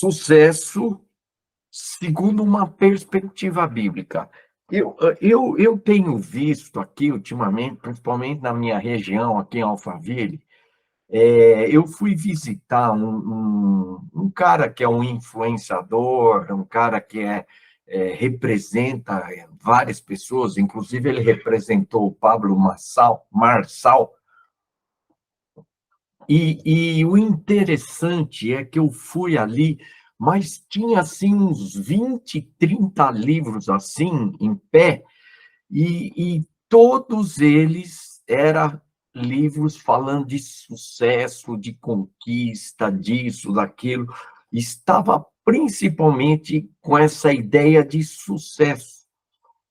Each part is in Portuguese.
Sucesso segundo uma perspectiva bíblica. Eu tenho visto aqui ultimamente, principalmente na minha região, aqui em Alphaville, eu fui visitar um cara que é um influenciador, um cara que representa várias pessoas, inclusive ele representou o Pablo Marçal. E o interessante é que eu fui ali, mas tinha assim uns 20, 30 livros assim em pé, e todos eles eram livros falando de sucesso, de conquista, disso, daquilo. Estava principalmente com essa ideia de sucesso.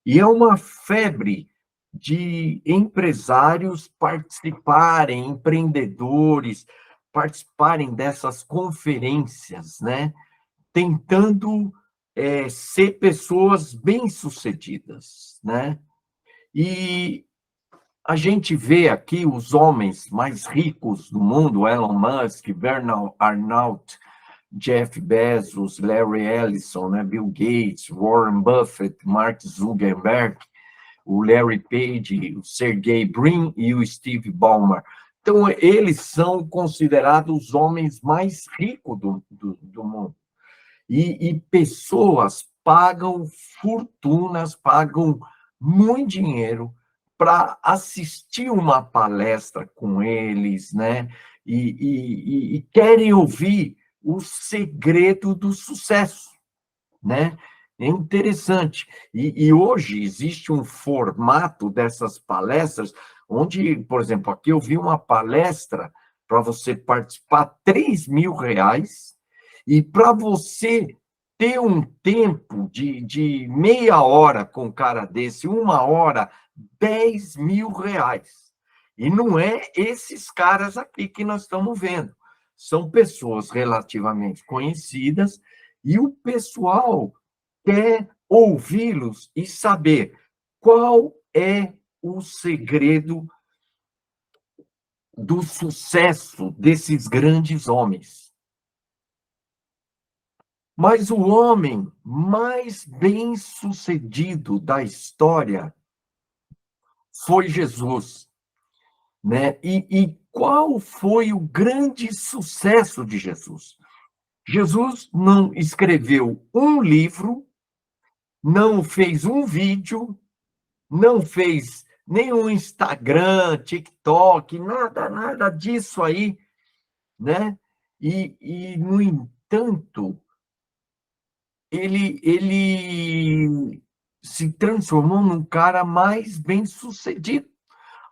E é uma febre de empresários participarem, empreendedores participarem dessas conferências, né? Tentando ser pessoas bem-sucedidas, né? E a gente vê aqui os homens mais ricos do mundo, Elon Musk, Bernard Arnault, Jeff Bezos, Larry Ellison, né? Bill Gates, Warren Buffett, Mark Zuckerberg, o Larry Page, o Sergey Brin e o Steve Ballmer. Então, eles são considerados os homens mais ricos do mundo. E pessoas pagam fortunas, pagam muito dinheiro para assistir uma palestra com eles, né? E querem ouvir o segredo do sucesso, né? É interessante. E hoje existe um formato dessas palestras, onde, por exemplo, aqui eu vi uma palestra para você participar, R$ 3.000, e para você ter um tempo de meia hora com um cara desse, 1 hora, R$ 10.000. E não é esses caras aqui que nós estamos vendo. São pessoas relativamente conhecidas, e o pessoal quer ouvi-los e saber qual é o segredo do sucesso desses grandes homens. Mas o homem mais bem-sucedido da história foi Jesus, né? E qual foi o grande sucesso de Jesus? Jesus não escreveu um livro, não fez um vídeo, não fez nenhum Instagram, TikTok, nada disso aí, né? No entanto, ele se transformou num cara mais bem-sucedido.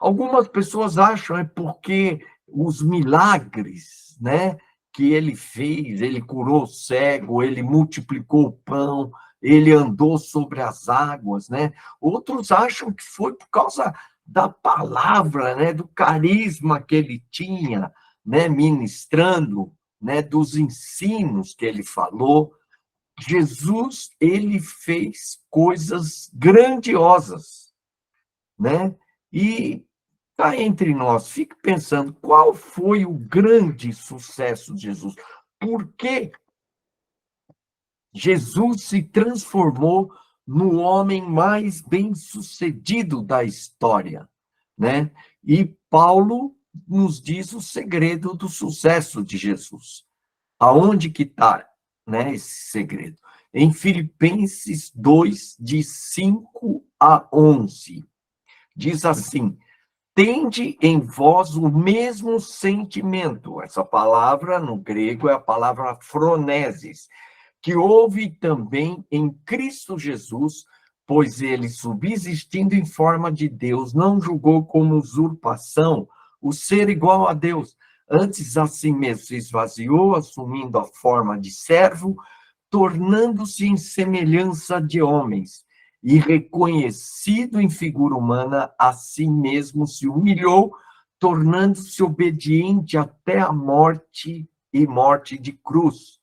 Algumas pessoas acham porque os milagres, né, que ele fez, ele curou o cego, ele multiplicou o pão, ele andou sobre as águas, né? Outros acham que foi por causa da palavra, né, do carisma que ele tinha, né, ministrando, né, dos ensinos que ele falou. Jesus, ele fez coisas grandiosas, né? E cá entre nós, fique pensando, qual foi o grande sucesso de Jesus? Por que Jesus se transformou no homem mais bem-sucedido da história, né? E Paulo nos diz o segredo do sucesso de Jesus. Aonde que está, né, esse segredo? Em Filipenses 2, de 5 a 11, diz assim: tende em vós o mesmo sentimento. Essa palavra, no grego, é a palavra phronesis, que houve também em Cristo Jesus, pois ele, subsistindo em forma de Deus, não julgou como usurpação o ser igual a Deus. Antes, a si mesmo se esvaziou, assumindo a forma de servo, tornando-se em semelhança de homens, e reconhecido em figura humana, a si mesmo se humilhou, tornando-se obediente até a morte e morte de cruz.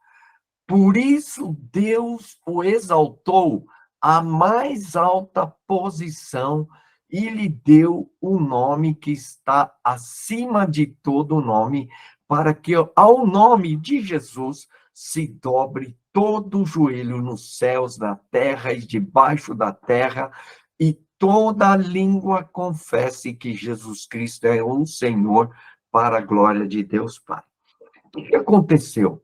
Por isso Deus o exaltou à mais alta posição e lhe deu o nome que está acima de todo nome, para que ao nome de Jesus se dobre todo o joelho nos céus, na terra e debaixo da terra, e toda língua confesse que Jesus Cristo é o Senhor, para a glória de Deus Pai. O que aconteceu?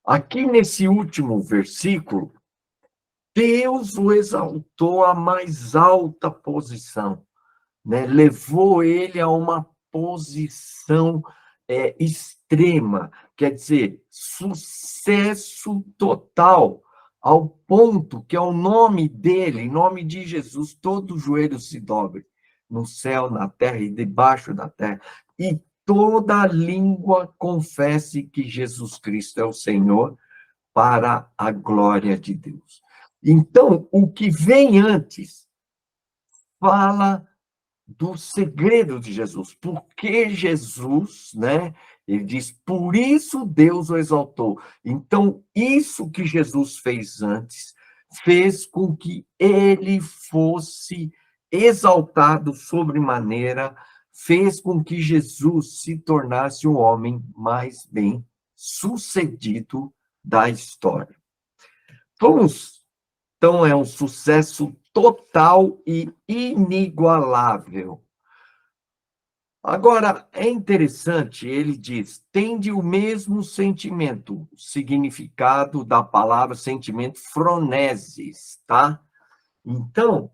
Aqui nesse último versículo, Deus o exaltou à mais alta posição, né? Levou ele a uma posição extrema, quer dizer, sucesso total, ao ponto que ao nome dele, em nome de Jesus, todo joelho se dobre, no céu, na terra e debaixo da terra, e toda língua confesse que Jesus Cristo é o Senhor, para a glória de Deus. Então, o que vem antes fala do segredo de Jesus. Porque Jesus, né? Ele diz, por isso Deus o exaltou. Então, isso que Jesus fez antes, fez com que ele fosse exaltado sobremaneira, fez com que Jesus se tornasse o homem mais bem sucedido da história. Vamos, então, é um sucesso total e inigualável. Agora, é interessante, ele diz, tende o mesmo sentimento, o significado da palavra sentimento, phronesis, tá? Então,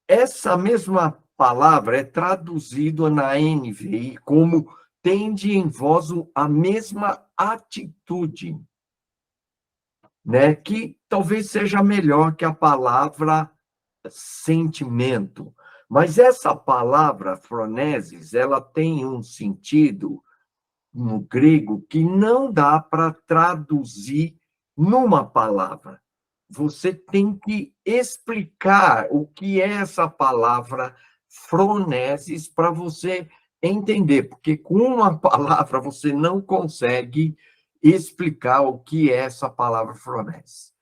essa mesma palavra é traduzida na NVI como tende em vós a mesma atitude, né? Que talvez seja melhor que a palavra sentimento. Mas essa palavra, phronesis, ela tem um sentido no grego que não dá para traduzir numa palavra. Você tem que explicar o que é essa palavra phronesis para você entender, porque com uma palavra você não consegue explicar o que é essa palavra phronesis.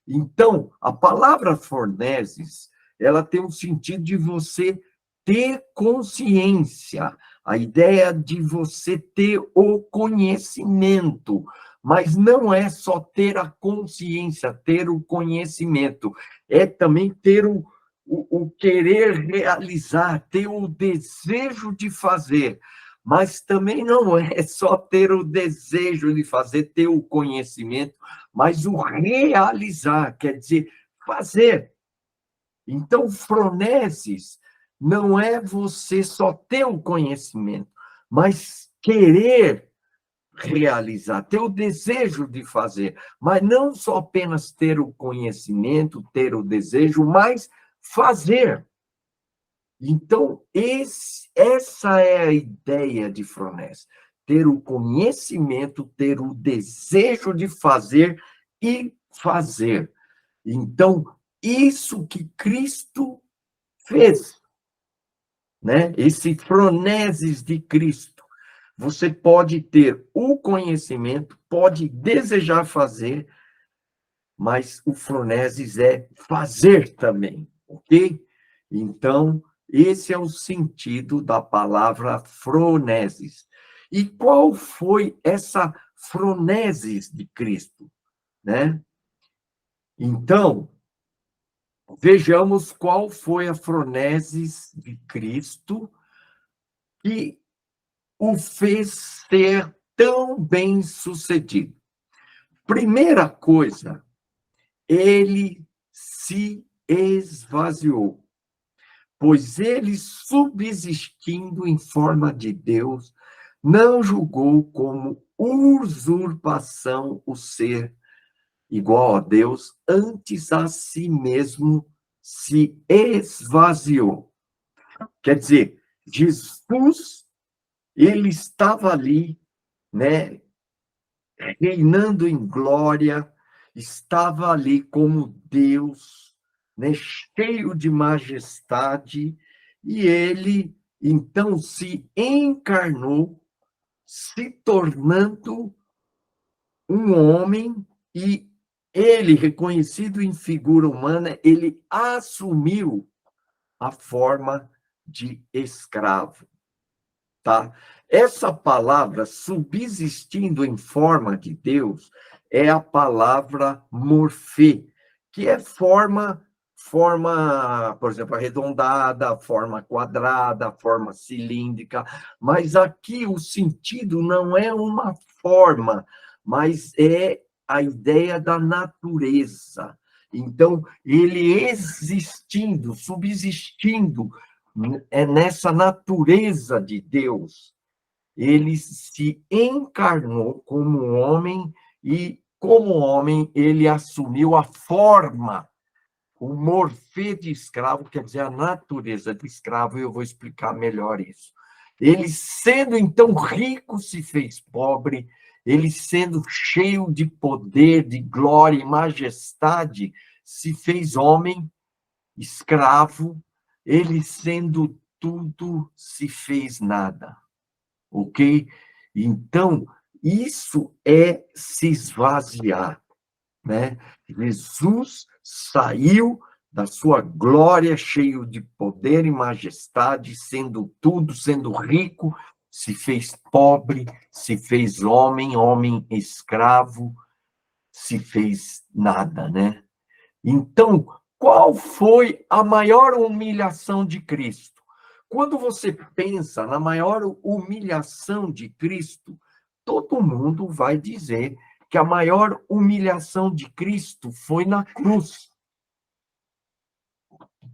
Então, a palavra phronesis, ela tem um sentido de você ter consciência, a ideia de você ter o conhecimento, mas não é só ter a consciência, ter o conhecimento, é também ter o querer realizar, ter o desejo de fazer, mas também não é só ter o desejo de fazer, ter o conhecimento, mas o realizar, quer dizer, fazer. Então, phronesis não é você só ter o conhecimento, mas querer realizar, ter o desejo de fazer, mas não só apenas ter o conhecimento, ter o desejo, mas fazer. Então, essa é a ideia de phronesis, ter o conhecimento, ter o desejo de fazer e fazer. Então, isso que Cristo fez, né? Esse phronesis de Cristo. Você pode ter o conhecimento, pode desejar fazer, mas o phronesis é fazer também, ok? Então, esse é o sentido da palavra phronesis. E qual foi essa phronesis de Cristo, né? Então, vejamos qual foi a phronesis de Cristo que o fez ser tão bem sucedido. Primeira coisa, ele se esvaziou, pois ele, subsistindo em forma de Deus, não julgou como usurpação o ser igual a Deus, antes a si mesmo se esvaziou. Quer dizer, Jesus, ele estava ali, né, reinando em glória, estava ali como Deus, né, cheio de majestade, e ele então se encarnou, se tornando um homem, e ele, reconhecido em figura humana, ele assumiu a forma de escravo. Tá? Essa palavra, subsistindo em forma de Deus, é a palavra morfê, que é forma, por exemplo, arredondada, forma quadrada, forma cilíndrica, mas aqui o sentido não é uma forma, mas é a ideia da natureza. Então, ele existindo, subsistindo, é nessa natureza de Deus, ele se encarnou como homem e, como homem, ele assumiu a forma, o morfê de escravo, quer dizer, a natureza de escravo, e eu vou explicar melhor isso. Ele, sendo então rico, se fez pobre, ele, sendo cheio de poder, de glória e majestade, se fez homem, escravo, ele, sendo tudo, se fez nada. Ok? Então, isso é se esvaziar, né? Jesus saiu da sua glória, cheio de poder e majestade, sendo tudo, sendo rico, se fez pobre, se fez homem, homem escravo, se fez nada, né? Então, qual foi a maior humilhação de Cristo? Quando você pensa na maior humilhação de Cristo, todo mundo vai dizer que a maior humilhação de Cristo foi na cruz.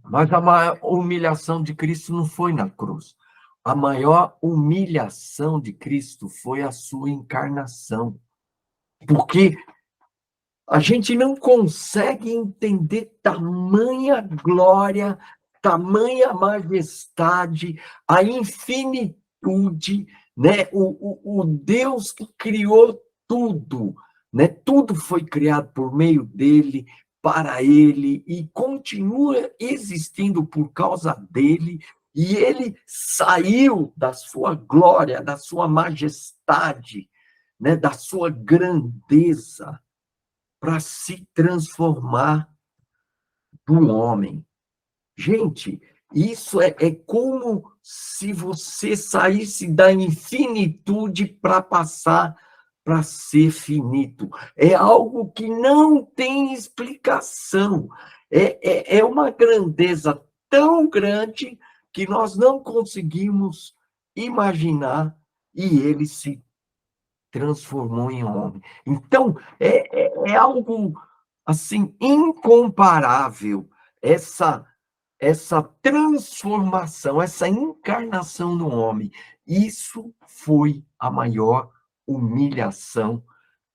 Mas a maior humilhação de Cristo não foi na cruz. A maior humilhação de Cristo foi a sua encarnação. Porque a gente não consegue entender tamanha glória, tamanha majestade, a infinitude, né? O Deus que criou tudo, né? Tudo foi criado por meio dele, para ele, e continua existindo por causa dele, e ele saiu da sua glória, da sua majestade, né? Da sua grandeza, para se transformar no homem. Gente, isso é como se você saísse da infinitude para passar para ser finito. É algo que não tem explicação. É uma grandeza tão grande que nós não conseguimos imaginar, e ele se transformou em homem. Então, é algo assim incomparável essa transformação, essa encarnação no homem. Isso foi a maior humilhação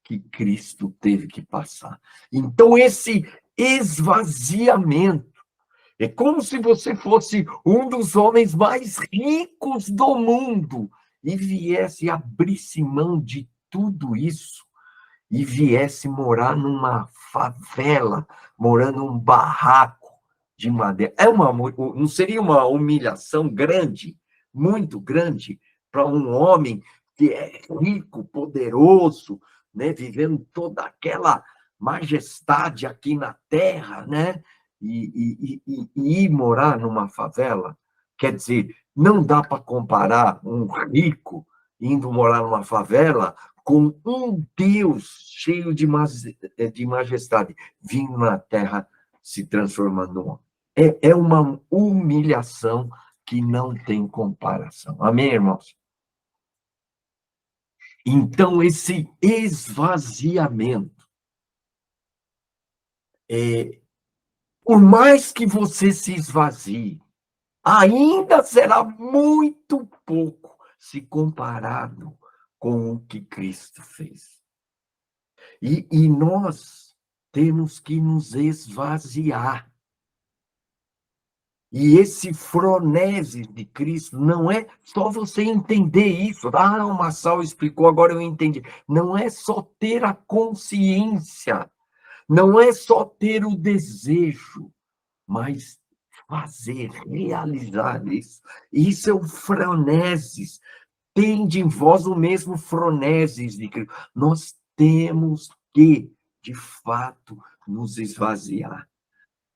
que Cristo teve que passar. Então, esse esvaziamento é como se você fosse um dos homens mais ricos do mundo e viesse abrisse mão de tudo isso e viesse morar numa favela, morando num barraco de madeira. Não seria uma humilhação grande, muito grande, para um homem que é rico, poderoso, né, vivendo toda aquela majestade aqui na terra, né? E ir morar numa favela? Quer dizer, não dá para comparar um rico indo morar numa favela com um Deus cheio de majestade vindo na terra se transformando no homem. É uma humilhação que não tem comparação. Amém, irmãos? Então, esse esvaziamento, por mais que você se esvazie, ainda será muito pouco se comparado com o que Cristo fez. E nós temos que nos esvaziar. E esse fronese de Cristo não é só você entender isso. Ah, o Massal explicou, agora eu entendi. Não é só ter a consciência, não é só ter o desejo, mas fazer, realizar isso. Isso é o fronese. Tende em vós o mesmo fronese de Cristo. Nós temos que, de fato, nos esvaziar.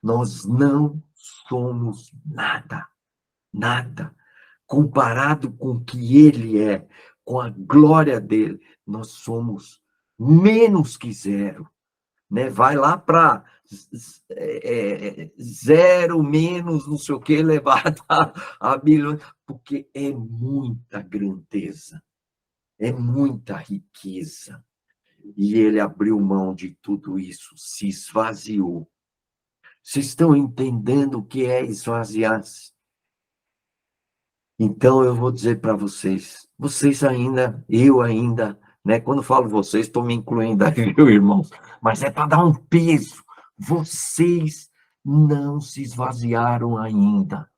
Nós não somos nada, nada. Comparado com o que ele é, com a glória dele, nós somos menos que zero, né? Vai lá para zero menos não sei o que elevado a bilhões, porque é muita grandeza, é muita riqueza. E ele abriu mão de tudo isso, se esvaziou. Vocês estão entendendo o que é esvaziar-se? Então, eu vou dizer para vocês, vocês ainda, eu ainda, né? Quando falo vocês, estou me incluindo aí, viu, irmãos? Mas é para dar um peso. Vocês não se esvaziaram ainda.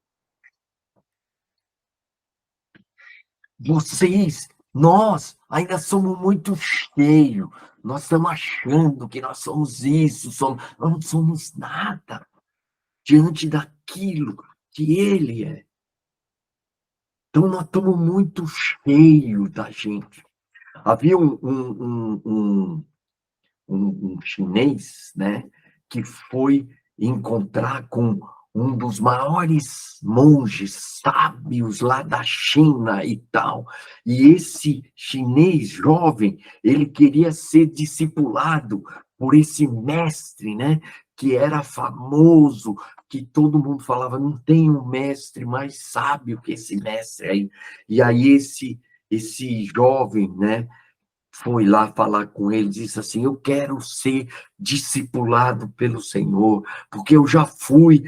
Vocês, nós, ainda somos muito cheios. Nós estamos achando que nós somos isso, nós não somos nada diante daquilo que Ele é. Então, nós estamos muito cheios da gente. Havia um chinês, né, que foi encontrar com um dos maiores monges sábios lá da China e tal. E esse chinês jovem, ele queria ser discipulado por esse mestre, né, que era famoso, que todo mundo falava, não tem um mestre mais sábio que esse mestre aí. E aí esse jovem, né, foi lá falar com ele, disse assim: eu quero ser discipulado pelo Senhor, porque eu já fui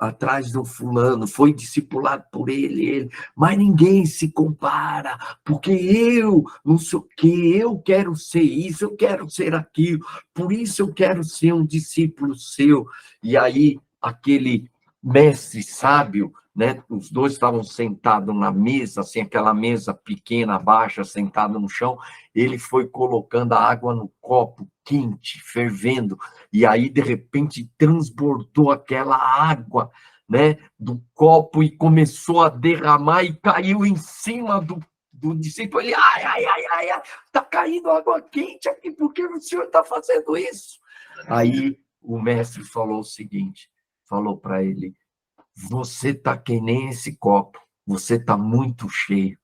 atrás do fulano, foi discipulado por ele, mas ninguém se compara, porque eu não sei o quê, eu quero ser isso, eu quero ser aquilo, por isso eu quero ser um discípulo seu. E aí, aquele mestre sábio, né? Os dois estavam sentados na mesa, assim, aquela mesa pequena, baixa, sentado no chão. Ele foi colocando a água no copo quente, fervendo, e aí, de repente, transbordou aquela água, né, do copo e começou a derramar e caiu em cima do discípulo. Ele, ai, tá caindo água quente aqui, por que o senhor está fazendo isso? Aí o mestre falou o seguinte, falou para ele: você está que nem esse copo, você está muito cheio.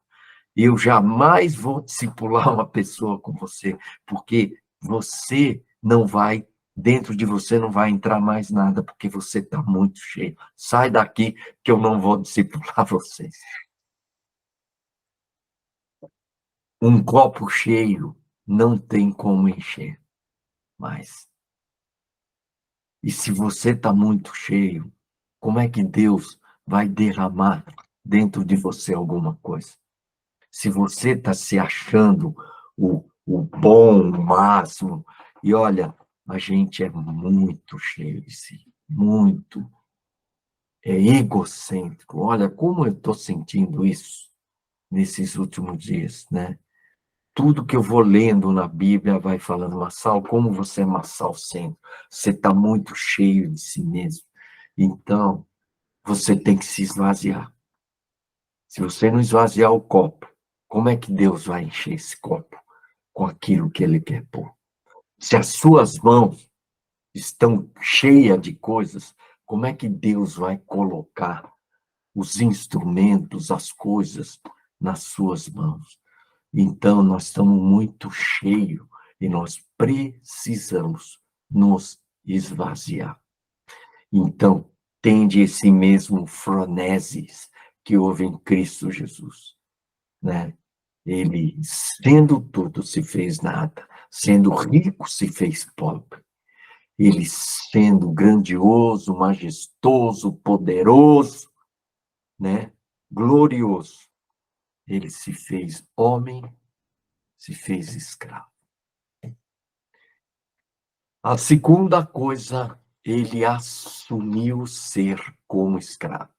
Eu jamais vou discipular uma pessoa com você, porque você não vai, dentro de você não vai entrar mais nada, porque você está muito cheio. Sai daqui que eu não vou discipular vocês. Um copo cheio não tem como encher mais. E se você está muito cheio, como é que Deus vai derramar dentro de você alguma coisa? Se você está se achando o bom, o máximo, e olha, a gente é muito cheio de si, muito, é egocêntrico. Olha como eu estou sentindo isso nesses últimos dias, né? Tudo que eu vou lendo na Bíblia vai falando, Massal, como você é massal-cêntrico, você está muito cheio de si mesmo. Então, você tem que se esvaziar. Se você não esvaziar o copo, como é que Deus vai encher esse copo com aquilo que Ele quer pôr? Se as suas mãos estão cheias de coisas, como é que Deus vai colocar os instrumentos, as coisas nas suas mãos? Então, nós estamos muito cheios e nós precisamos nos esvaziar. Então, tende esse mesmo frenesis que houve em Cristo Jesus, né? Ele, sendo tudo, se fez nada. Sendo rico, se fez pobre. Ele, sendo grandioso, majestoso, poderoso, né? Glorioso, ele se fez homem, se fez escravo. A segunda coisa, ele assumiu ser como escravo.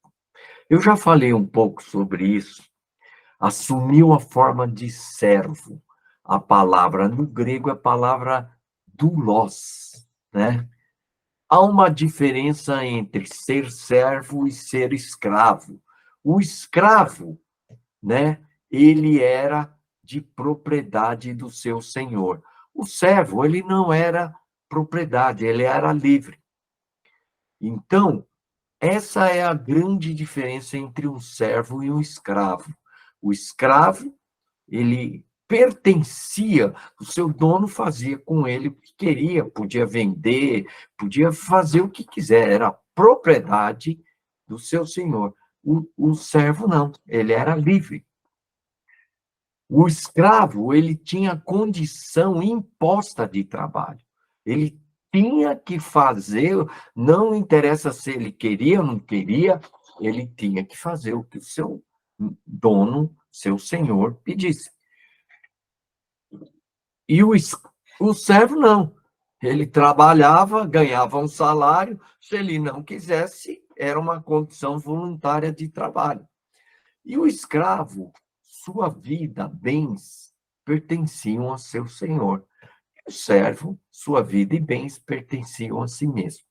Eu já falei um pouco sobre isso. Assumiu a forma de servo. A palavra no grego é a palavra doulos, né? Há uma diferença entre ser servo e ser escravo. O escravo, né, ele era de propriedade do seu senhor. O servo, ele não era propriedade, ele era livre. Então, essa é a grande diferença entre um servo e um escravo. O escravo, ele pertencia, o seu dono fazia com ele o que queria, podia vender, podia fazer o que quiser, era propriedade do seu senhor. O servo não, ele era livre. O escravo, ele tinha condição imposta de trabalho. Ele tinha que fazer, não interessa se ele queria ou não queria, ele tinha que fazer o que o seu dono, seu senhor, pedisse. E o servo não. Ele trabalhava, ganhava um salário, se ele não quisesse, era uma condição voluntária de trabalho. E o escravo, sua vida, bens, pertenciam a seu senhor. O servo, sua vida e bens pertenciam a si mesmo.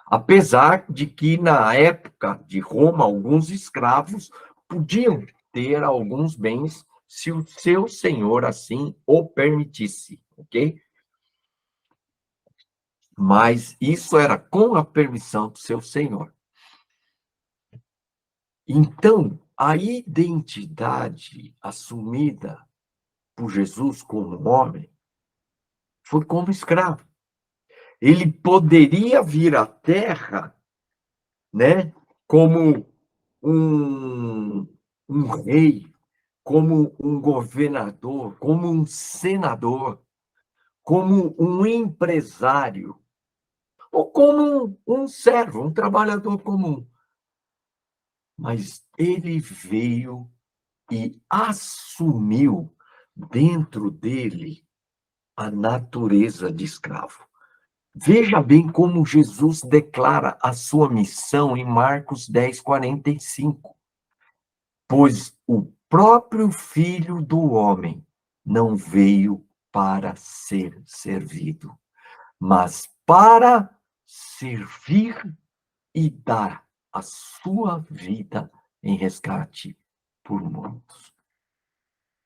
Apesar de que, na época de Roma, alguns escravos podiam ter alguns bens se o seu senhor assim o permitisse, ok? Mas isso era com a permissão do seu senhor. Então, a identidade assumida por Jesus como homem foi como escravo. Ele poderia vir à Terra, né, como um, um rei, como um governador, como um senador, como um empresário, ou como um servo, um trabalhador comum. Mas ele veio e assumiu dentro dele a natureza de escravo. Veja bem como Jesus declara a sua missão em Marcos 10:45. Pois o próprio Filho do Homem não veio para ser servido, mas para servir e dar a sua vida em resgate por muitos.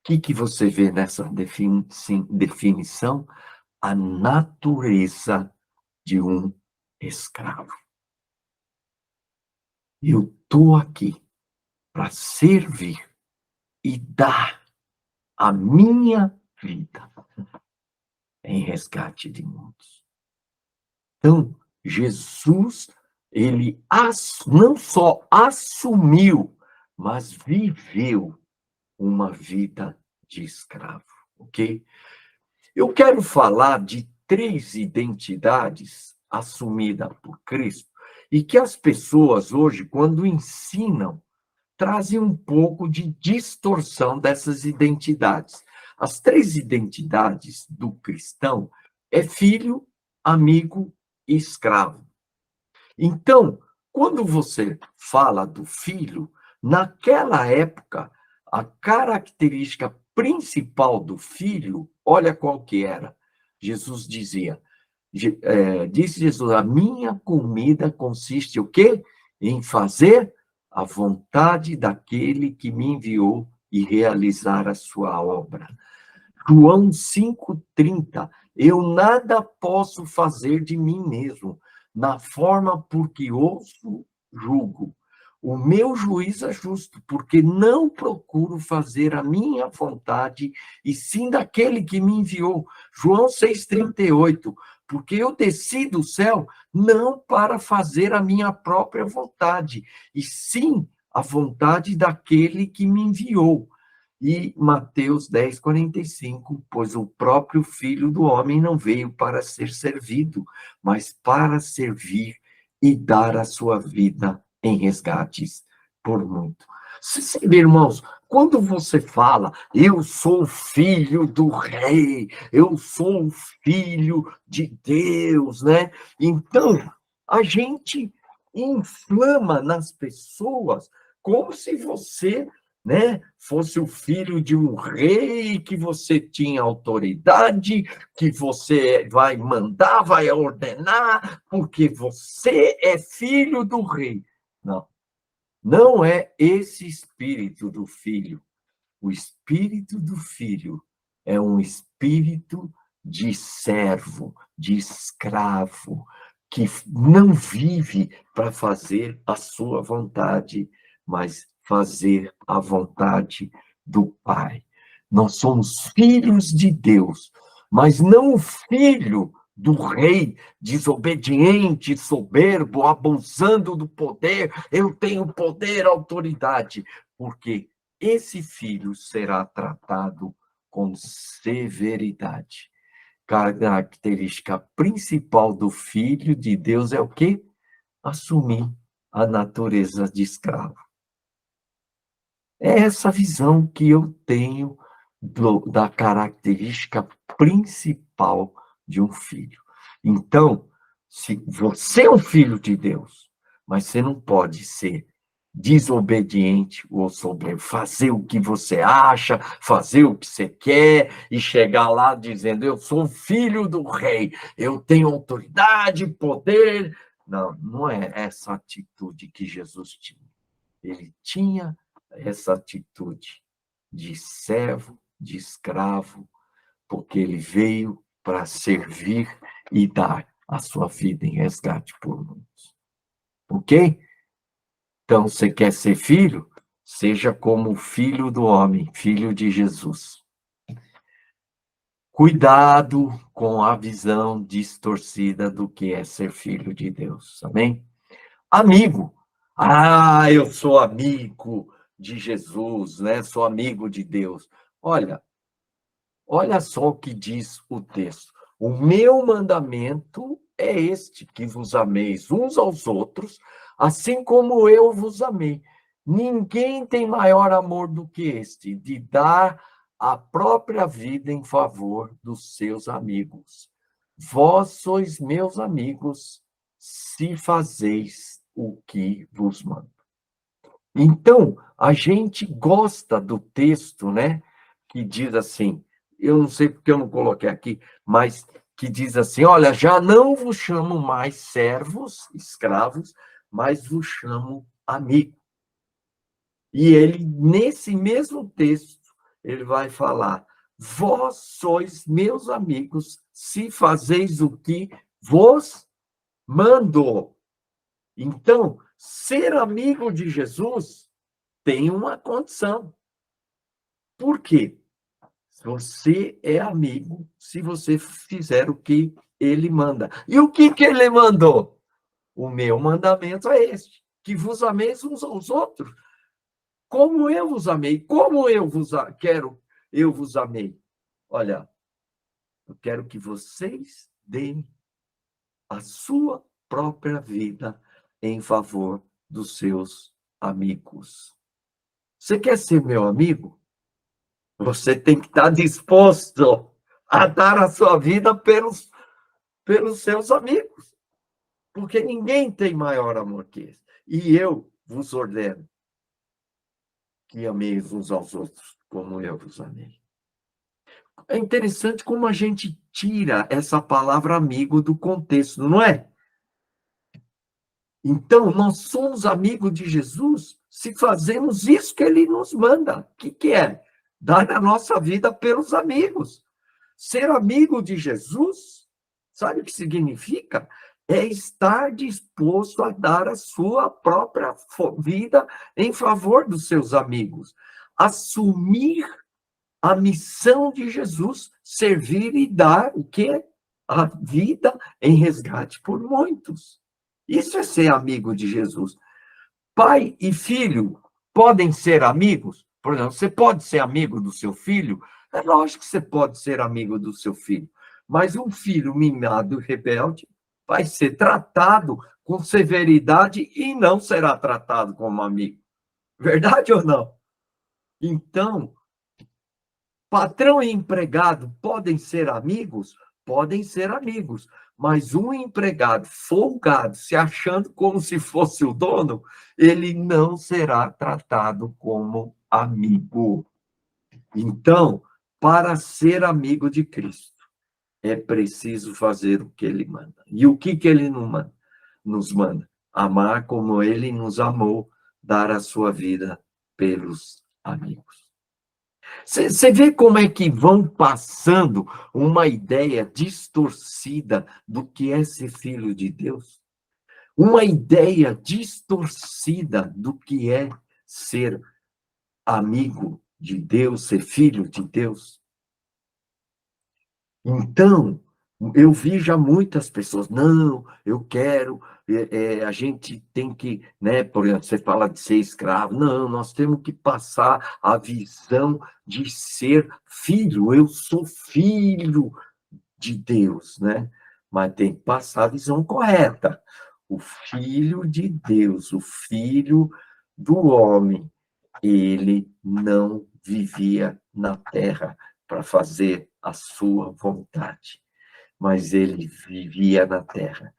O que você vê nessa definição? A natureza de um escravo. Eu estou aqui para servir e dar a minha vida em resgate de muitos. Então, Jesus, ele não só assumiu, mas viveu uma vida de escravo, ok? Eu quero falar de 3 identidades assumidas por Cristo e que as pessoas hoje, quando ensinam, trazem um pouco de distorção dessas identidades. As 3 identidades do cristão é filho, amigo e escravo. Então, quando você fala do filho, naquela época, a característica principal do filho, olha qual que era. Jesus dizia, disse Jesus, a minha comida consiste o quê? Em fazer a vontade daquele que me enviou e realizar a sua obra. João 5,30, eu nada posso fazer de mim mesmo, na forma por que ouço, julgo. O meu juízo é justo, porque não procuro fazer a minha vontade, e sim daquele que me enviou. João 6,38, porque eu desci do céu não para fazer a minha própria vontade, e sim a vontade daquele que me enviou. E Mateus 10:45, pois o próprio Filho do Homem não veio para ser servido, mas para servir e dar a sua vida em resgates por muito. Irmãos, quando você fala, eu sou filho do rei, eu sou filho de Deus, né? Então, a gente inflama nas pessoas como se você, né, fosse o filho de um rei, que você tinha autoridade, que você vai mandar, vai ordenar, porque você é filho do rei. Não, não é esse espírito do filho. O espírito do filho é um espírito de servo, de escravo, que não vive para fazer a sua vontade, mas fazer a vontade do Pai. Nós somos filhos de Deus, mas não o filho do rei desobediente, soberbo, abusando do poder. Eu tenho poder, autoridade, porque esse filho será tratado com severidade. Característica principal do filho de Deus é o quê? Assumir a natureza de escravo. É essa visão que eu tenho da característica principal de um filho. Então, se você é um filho de Deus, mas você não pode ser desobediente ou soberbo, fazer o que você acha, fazer o que você quer e chegar lá dizendo: eu sou filho do rei, eu tenho autoridade, poder. Não, não é essa atitude que Jesus tinha. Ele tinha essa atitude de servo, de escravo, porque ele veio para servir e dar a sua vida em resgate por muitos. Ok? Então, você quer ser filho? Seja como o filho do homem, filho de Jesus. Cuidado com a visão distorcida do que é ser filho de Deus. Amém? Amigo. Ah, eu sou amigo de Jesus, né? Sou amigo de Deus. Olha só o que diz o texto. O meu mandamento é este, que vos ameis uns aos outros, assim como eu vos amei. Ninguém tem maior amor do que este, de dar a própria vida em favor dos seus amigos. Vós sois meus amigos, se fazeis o que vos mando. Então, a gente gosta do texto, né? Que diz assim, eu não sei porque eu não coloquei aqui, mas que diz assim: olha, já não vos chamo mais servos, escravos, mas vos chamo amigo. E ele, nesse mesmo texto, ele vai falar: vós sois meus amigos, se fazeis o que vos mando. Então, ser amigo de Jesus tem uma condição. Por quê? Você é amigo se você fizer o que ele manda. E o que ele mandou? O meu mandamento é este: que vos ameis uns aos outros, como eu vos amei. Como eu vos amei. Olha, eu quero que vocês deem a sua própria vida em favor dos seus amigos. Você quer ser meu amigo? Você tem que estar disposto a dar a sua vida pelos seus amigos, porque ninguém tem maior amor que esse. E eu vos ordeno que ameis uns aos outros, como eu vos amei. É interessante como a gente tira essa palavra amigo do contexto, não é? Então, nós somos amigos de Jesus se fazemos isso que ele nos manda. O que é? Dar a nossa vida pelos amigos. Ser amigo de Jesus, sabe o que significa? É estar disposto a dar a sua própria vida em favor dos seus amigos. Assumir a missão de Jesus, servir e dar o quê? A vida em resgate por muitos. Isso é ser amigo de Jesus. Pai e filho podem ser amigos? Por exemplo, você pode ser amigo do seu filho? É lógico que você pode ser amigo do seu filho. Mas um filho mimado e rebelde vai ser tratado com severidade e não será tratado como amigo. Verdade ou não? Então, patrão e empregado podem ser amigos? Podem ser amigos, mas um empregado folgado, se achando como se fosse o dono, ele não será tratado como amigo. Então, para ser amigo de Cristo, é preciso fazer o que ele manda. E o que ele nos manda? Amar como ele nos amou, dar a sua vida pelos amigos. Você vê como é que vão passando uma ideia distorcida do que é ser filho de Deus? Uma ideia distorcida do que é ser amigo de Deus, ser filho de Deus? Então, eu vi já muitas pessoas, não, eu quero, a gente tem que, né, por exemplo, você fala de ser escravo, não, nós temos que passar a visão de ser filho, eu sou filho de Deus, né? Mas tem que passar a visão correta. O filho de Deus, o filho do homem, ele não vivia na terra para fazer a sua vontade, mas ele vivia na terra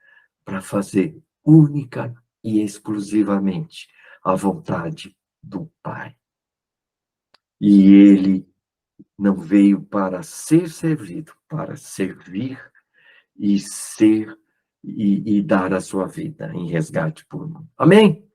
para fazer única e exclusivamente a vontade do Pai. E ele não veio para ser servido, para servir e ser e dar a sua vida em resgate por mim. Amém?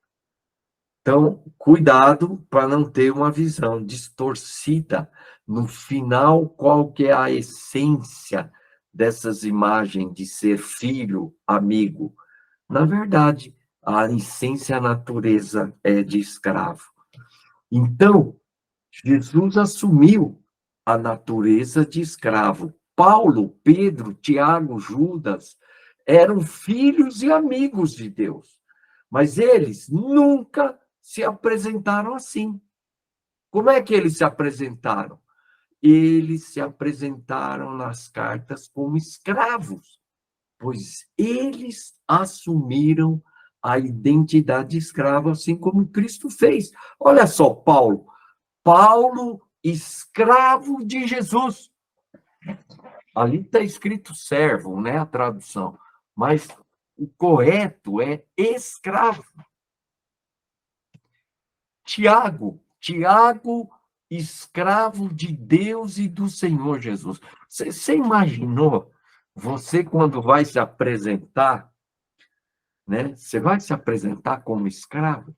Então, cuidado para não ter uma visão distorcida. No final, qual que é a essência dessas imagens de ser filho, amigo? Na verdade, a essência, a natureza é de escravo. Então, Jesus assumiu a natureza de escravo. Paulo, Pedro, Tiago, Judas eram filhos e amigos de Deus, mas eles nunca se apresentaram assim. Como é que eles se apresentaram? Eles se apresentaram nas cartas como escravos, pois eles assumiram a identidade de escravo, assim como Cristo fez. Olha só, Paulo, escravo de Jesus. Ali está escrito servo, né, a tradução, mas o correto é escravo. Tiago, escravo de Deus e do Senhor Jesus. Você imaginou, você quando vai se apresentar, né, você vai se apresentar como escravo?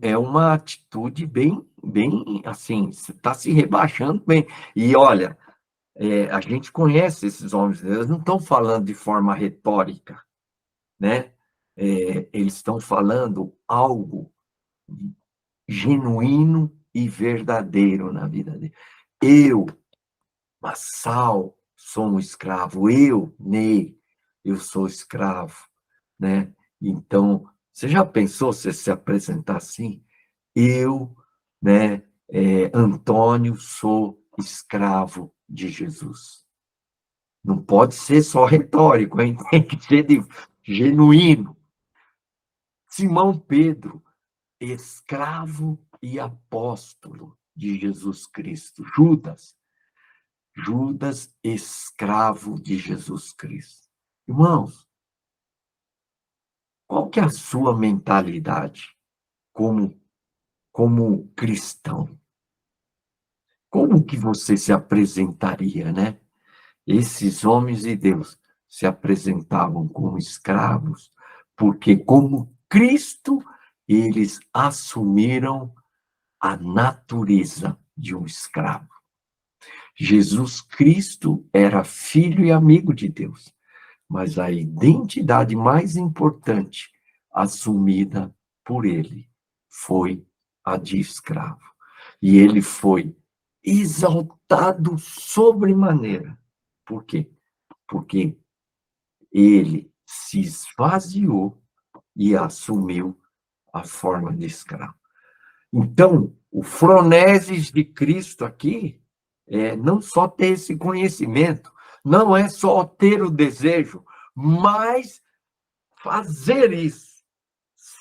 É uma atitude bem assim, você está se rebaixando bem. E olha, a gente conhece esses homens, eles não estão falando de forma retórica, né? Eles estão falando algo genuíno e verdadeiro na vida dele. Eu, Massal, sou um escravo. Eu, Ney, eu sou escravo, né? Então, você já pensou se apresentar assim? Eu, né, Antônio, sou escravo de Jesus. Não pode ser só retórico, hein? Tem que ser genuíno. Simão Pedro, escravo e apóstolo de Jesus Cristo. Judas, escravo de Jesus Cristo. Irmãos, qual que é a sua mentalidade como cristão? Como que você se apresentaria, né? Esses homens de Deus se apresentavam como escravos, porque, como Cristo, eles assumiram a natureza de um escravo. Jesus Cristo era filho e amigo de Deus, mas a identidade mais importante assumida por ele foi a de escravo. E ele foi exaltado sobremaneira. Por quê? Porque ele se esvaziou e assumiu a forma de escravo. Então, o froneses de Cristo aqui é não só ter esse conhecimento, não é só ter o desejo, mas fazer isso,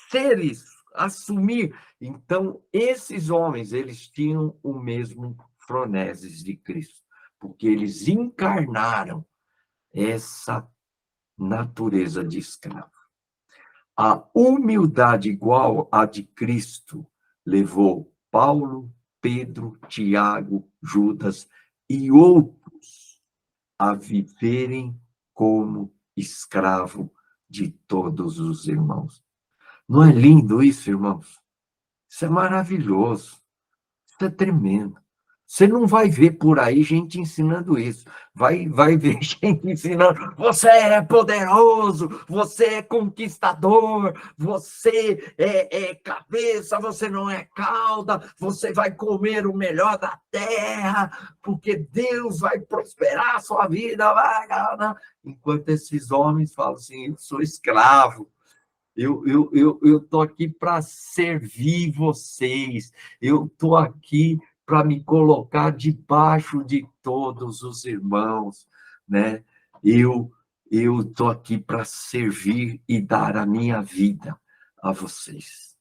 ser isso, assumir. Então, esses homens, eles tinham o mesmo froneses de Cristo, porque eles encarnaram essa natureza de escravo. A humildade igual à de Cristo levou Paulo, Pedro, Tiago, Judas e outros a viverem como escravo de todos os irmãos. Não é lindo isso, irmãos? Isso é maravilhoso. Isso é tremendo. Você não vai ver por aí gente ensinando isso. Vai ver gente ensinando, você é poderoso, você é conquistador, você é cabeça, você não é cauda, você vai comer o melhor da terra, porque Deus vai prosperar a sua vida. Enquanto esses homens falam assim, eu sou escravo. Eu tô aqui para servir vocês. Eu tô aqui para me colocar debaixo de todos os irmãos, né? Eu eu tô aqui para servir e dar a minha vida a vocês.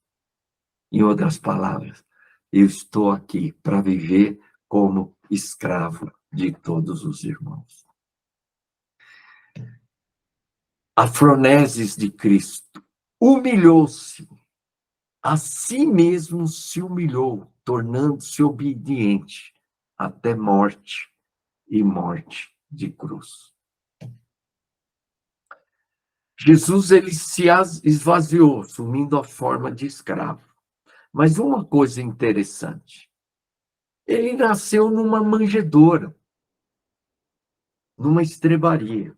Em outras palavras, eu estou aqui para viver como escravo de todos os irmãos. A froneses de Cristo humilhou-se. A si mesmo se humilhou, tornando-se obediente até morte e morte de cruz. Jesus ele se esvaziou, assumindo a forma de escravo. Mas uma coisa interessante, ele nasceu numa manjedoura, numa estrebaria.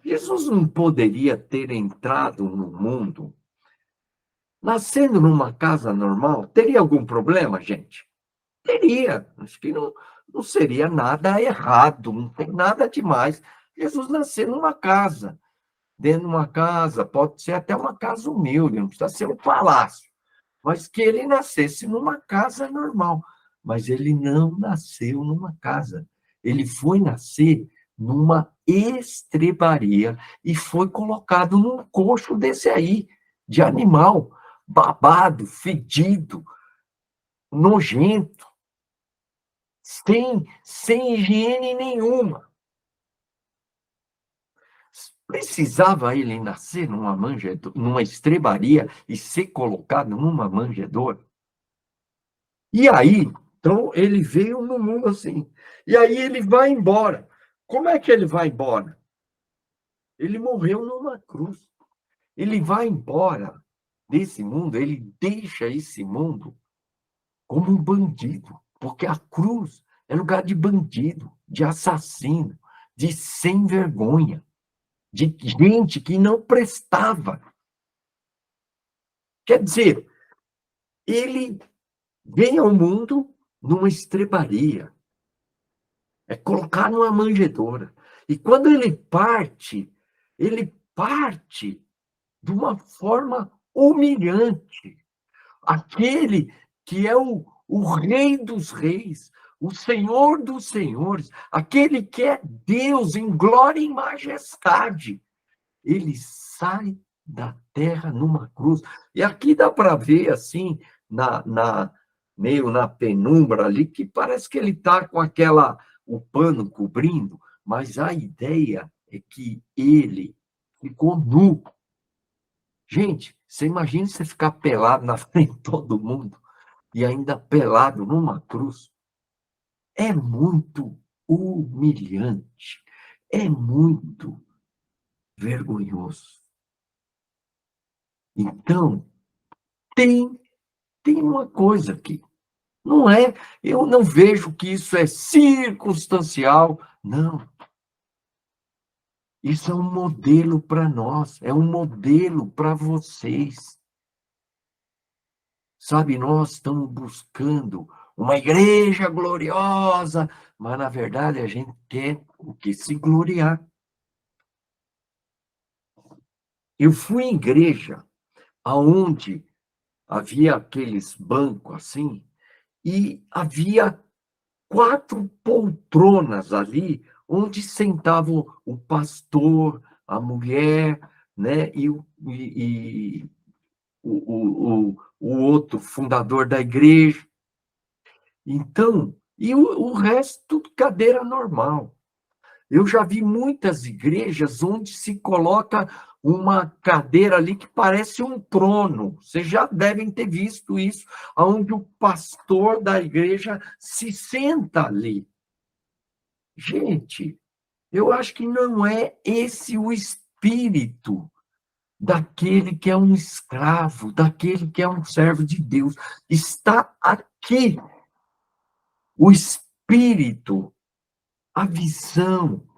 Jesus não poderia ter entrado no mundo nascendo numa casa normal. Teria algum problema, gente? Teria, acho que não seria nada errado, não tem nada demais. Jesus nasceu numa casa, dentro de uma casa, pode ser até uma casa humilde, não precisa ser um palácio, mas que ele nascesse numa casa normal. Mas ele não nasceu numa casa, ele foi nascer numa estrebaria e foi colocado num coxo desse aí, de animal, babado, fedido, nojento. Sem higiene nenhuma. Precisava ele nascer numa estrebaria e ser colocado numa manjedoura? E aí, então, ele veio no mundo assim. E aí ele vai embora. Como é que ele vai embora? Ele morreu numa cruz. Ele vai embora desse mundo, ele deixa esse mundo como um bandido, porque a cruz é lugar de bandido, de assassino, de sem vergonha, de gente que não prestava. Quer dizer, ele vem ao mundo numa estrebaria, é colocar numa manjedoura. E quando ele parte de uma forma humilhante. Aquele que é o Rei dos Reis, o Senhor dos Senhores, aquele que é Deus em glória e majestade. Ele sai da terra numa cruz. E aqui dá para ver, assim, meio na penumbra ali, que parece que ele está com o pano cobrindo, mas a ideia é que ele ficou nu. Gente, você imagina você ficar pelado na frente de todo mundo e ainda pelado numa cruz? É muito humilhante, é muito vergonhoso. Então, tem, tem uma coisa aqui. Não é, eu não vejo que isso é circunstancial, não. Isso é um modelo para nós, é um modelo para vocês. Sabe, nós estamos buscando uma igreja gloriosa, mas na verdade a gente quer o que? Se gloriar. Eu fui em igreja aonde havia aqueles bancos assim, e havia 4 poltronas ali, onde sentavam o pastor, a mulher, né, o outro fundador da igreja. Então, e o resto, tudo cadeira normal. Eu já vi muitas igrejas onde se coloca uma cadeira ali que parece um trono. Vocês já devem ter visto isso, onde o pastor da igreja se senta ali. Gente, eu acho que não é esse o espírito daquele que é um escravo, daquele que é um servo de Deus. Está aqui o espírito espírito, a visão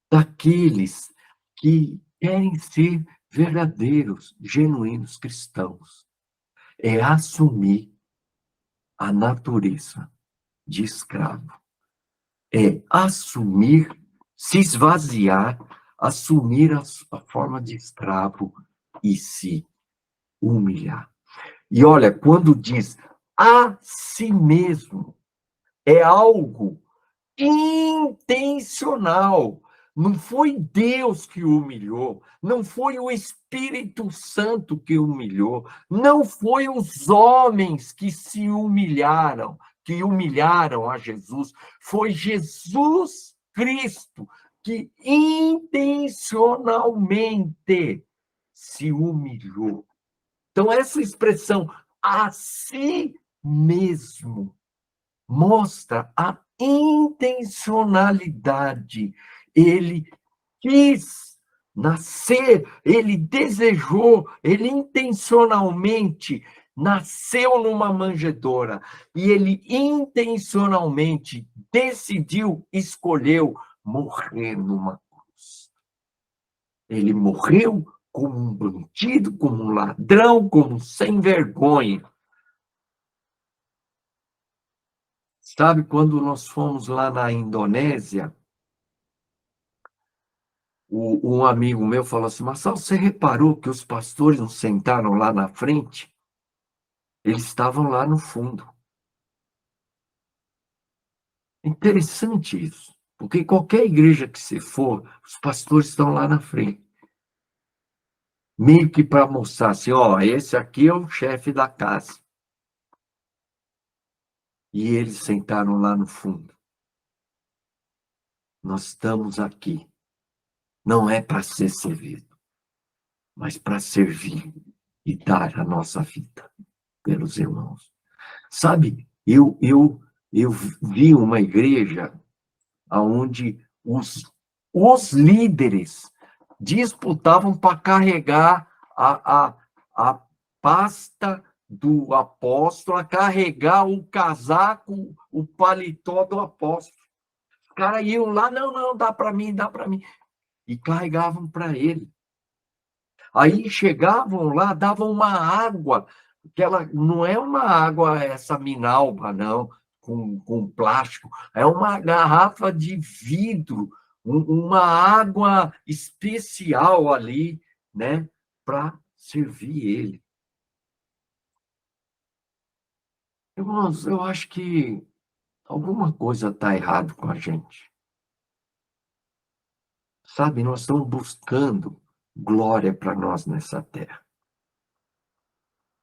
daqueles que querem ser verdadeiros, genuínos cristãos. É assumir a natureza de escravo. É assumir, se esvaziar, assumir a forma de escravo e se humilhar. E olha, quando diz a si mesmo, é algo intencional. Não foi Deus que o humilhou, não foi o Espírito Santo que o humilhou, não foi os homens que se humilharam, que humilharam a Jesus, foi Jesus Cristo que intencionalmente se humilhou. Então, essa expressão a si mesmo mostra a intencionalidade. Ele quis nascer, ele desejou, ele intencionalmente nasceu numa manjedoura e ele intencionalmente decidiu, escolheu morrer numa cruz. Ele morreu como um bandido, como um ladrão, como um sem vergonha. Sabe, quando nós fomos lá na Indonésia, um amigo meu falou assim: Marcelo, você reparou que os pastores não sentaram lá na frente? Eles estavam lá no fundo. É interessante isso, porque qualquer igreja que você for, os pastores estão lá na frente. Meio que para mostrar assim: ó, esse aqui é o chefe da casa. E eles sentaram lá no fundo. Nós estamos aqui. Não é para ser servido, mas para servir e dar a nossa vida pelos irmãos. Sabe, eu vi uma igreja onde os líderes disputavam para carregar a pasta do apóstolo, a carregar o casaco, o paletó do apóstolo. Os caras iam lá, não, não, dá para mim, dá para mim. E carregavam para ele. Aí chegavam lá, davam uma água, que ela não é uma água essa Minalba, não, com plástico, é uma garrafa de vidro, uma água especial ali, né, para servir ele. Irmãos, eu acho que alguma coisa está errado com a gente. Sabe, nós estamos buscando glória para nós nessa terra.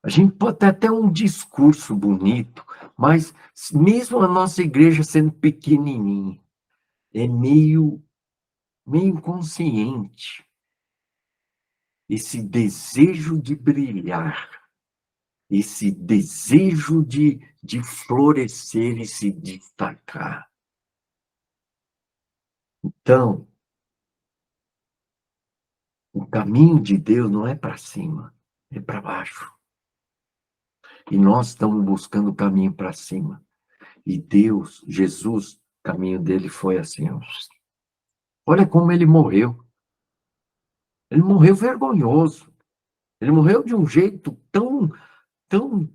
A gente pode ter até um discurso bonito, mas mesmo a nossa igreja sendo pequenininha, é meio inconsciente esse desejo de brilhar, esse desejo de florescer e se destacar. Então, o caminho de Deus não é para cima, é para baixo. E nós estamos buscando o caminho para cima. E Deus, Jesus, o caminho dele foi assim, ó. Olha como ele morreu. Ele morreu vergonhoso. Ele morreu de um jeito tão, tão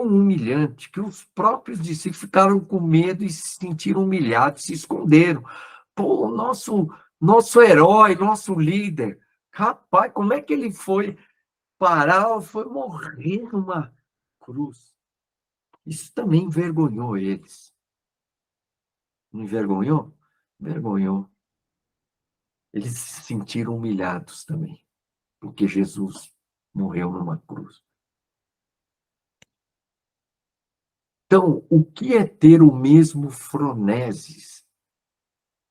humilhante que os próprios discípulos ficaram com medo e se sentiram humilhados, se esconderam. Pô, nosso herói, nosso líder, rapaz, como é que ele foi parar, foi morrer numa cruz? Isso também envergonhou eles. Não envergonhou? Envergonhou. Eles se sentiram humilhados também, porque Jesus morreu numa cruz. Então, o que é ter o mesmo froneses,